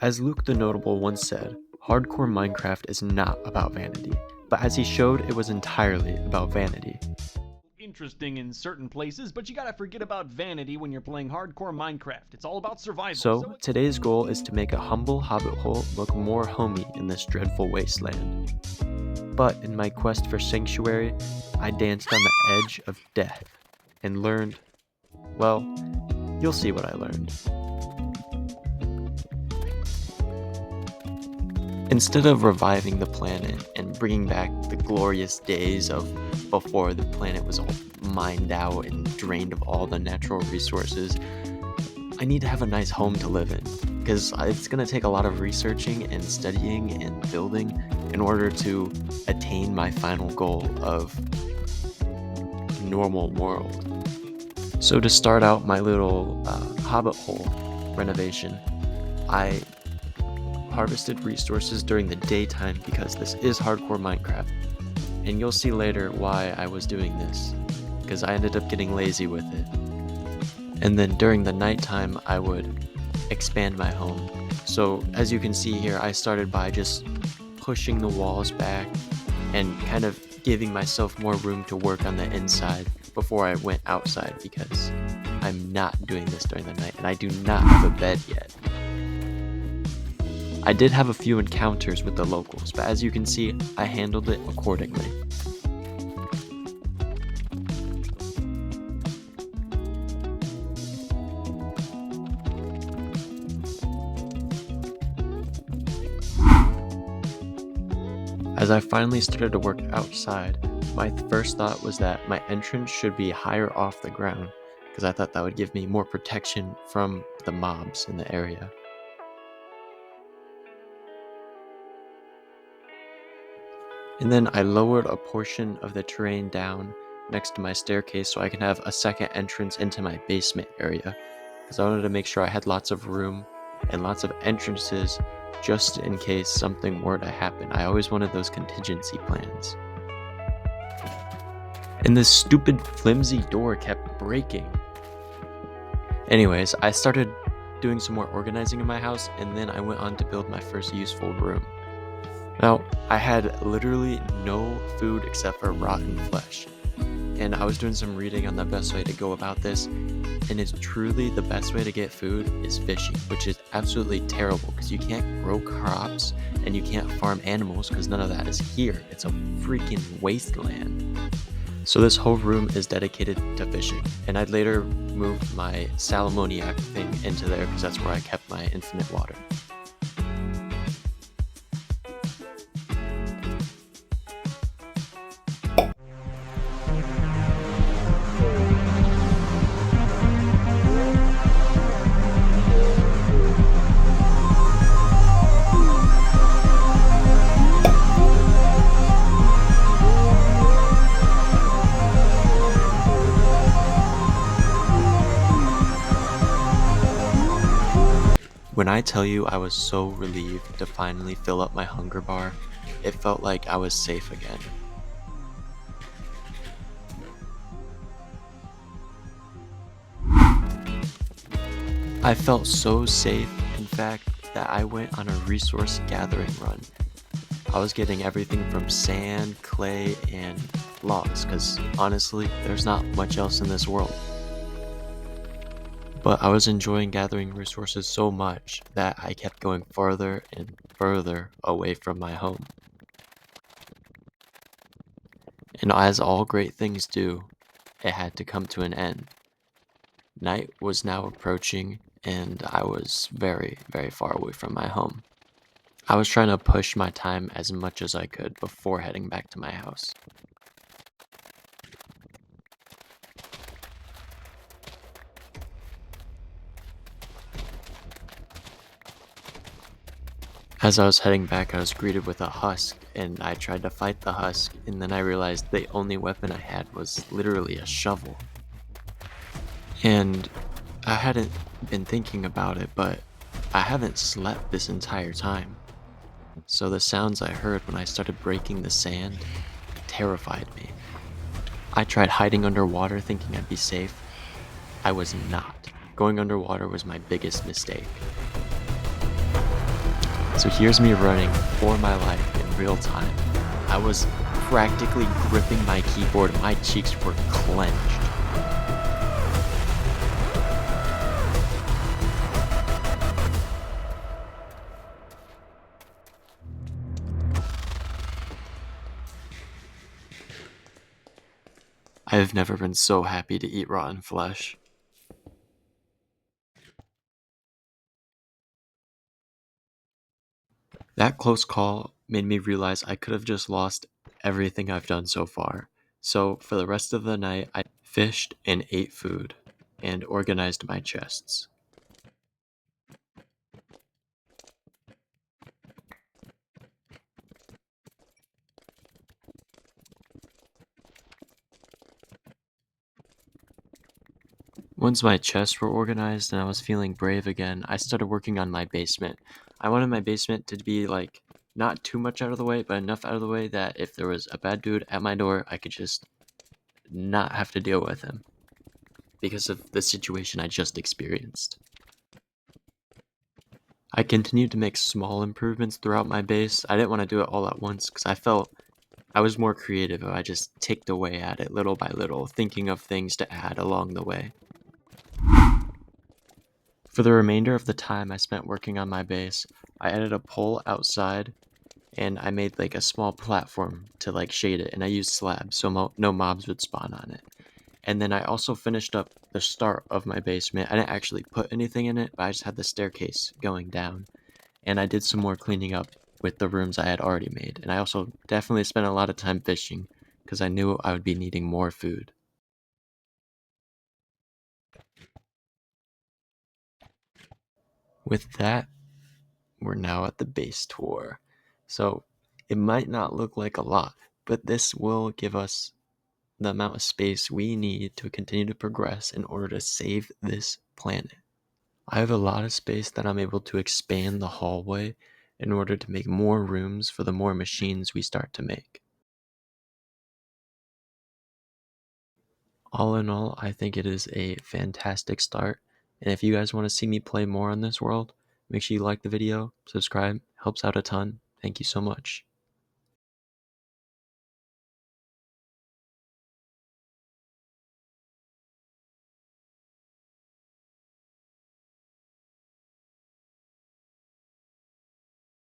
As Luke the Notable once said, hardcore Minecraft is not about vanity, but as he showed, it was entirely about vanity. Interesting in certain places, but you gotta forget about vanity when you're playing hardcore Minecraft. It's all about survival. So, today's goal is to make a humble hobbit hole look more homey in this dreadful wasteland. But in my quest for sanctuary, I danced on the edge of death and learned, well, you'll see what I learned. Instead of reviving the planet and bringing back the glorious days of before the planet was all mined out and drained of all the natural resources, I need to have a nice home to live in, because it's going to take a lot of researching and studying and building in order to attain my final goal of normal world. So to start out my little hobbit hole renovation, I harvested resources during the daytime because this is hardcore Minecraft, and you'll see later why I was doing this, because I ended up getting lazy with it. And then during the nighttime I would expand my home. So as you can see here, I started by just pushing the walls back and kind of giving myself more room to work on the inside before I went outside, because I'm not doing this during the night and I do not have a bed yet. I did have a few encounters with the locals, but as you can see, I handled it accordingly. As I finally started to work outside, my first thought was that my entrance should be higher off the ground, because I thought that would give me more protection from the mobs in the area. And then I lowered a portion of the terrain down next to my staircase so I can have a second entrance into my basement area, because I wanted to make sure I had lots of room and lots of entrances just in case something were to happen. I always wanted those contingency plans. And this stupid flimsy door kept breaking. Anyways, I started doing some more organizing in my house, and then I went on to build my first useful room. Now, I had literally no food except for rotten flesh, and I was doing some reading on the best way to go about this, and it's truly the best way to get food is fishing, which is absolutely terrible because you can't grow crops and you can't farm animals because none of that is here. It's a freaking wasteland. So this whole room is dedicated to fishing, and I'd later move my salmoniac thing into there because that's where I kept my infinite water. When I tell you I was so relieved to finally fill up my hunger bar, it felt like I was safe again. I felt so safe, in fact, that I went on a resource gathering run. I was getting everything from sand, clay, and logs, because honestly, there's not much else in this world. But I was enjoying gathering resources so much that I kept going further and further away from my home. And as all great things do, it had to come to an end. Night was now approaching, and I was very, very far away from my home. I was trying to push my time as much as I could before heading back to my house. As I was heading back, I was greeted with a husk, and I tried to fight the husk, and then I realized the only weapon I had was literally a shovel. And I hadn't been thinking about it, but I haven't slept this entire time. So the sounds I heard when I started breaking the sand terrified me. I tried hiding underwater thinking I'd be safe. I was not. Going underwater was my biggest mistake. So here's me running for my life in real time. I was practically gripping my keyboard, my cheeks were clenched. I have never been so happy to eat rotten flesh. That close call made me realize I could have just lost everything I've done so far. So for the rest of the night, I fished and ate food and organized my chests. Once my chests were organized and I was feeling brave again, I started working on my basement. I wanted my basement to be like not too much out of the way, but enough out of the way that if there was a bad dude at my door, I could just not have to deal with him because of the situation I just experienced. I continued to make small improvements throughout my base. I didn't want to do it all at once because I felt I was more creative if I just ticked away at it little by little, thinking of things to add along the way. For the remainder of the time I spent working on my base, I added a pole outside and I made like a small platform to like shade it, and I used slabs so no mobs would spawn on it. And then I also finished up the start of my basement. I didn't actually put anything in it, but I just had the staircase going down. And I did some more cleaning up with the rooms I had already made. And I also definitely spent a lot of time fishing because I knew I would be needing more food. With that, we're now at the base tour. So it might not look like a lot, but this will give us the amount of space we need to continue to progress in order to save this planet. I have a lot of space that I'm able to expand the hallway in order to make more rooms for the more machines we start to make. All in all, I think it is a fantastic start. And if you guys want to see me play more on this world, make sure you like the video, subscribe, helps out a ton. Thank you so much.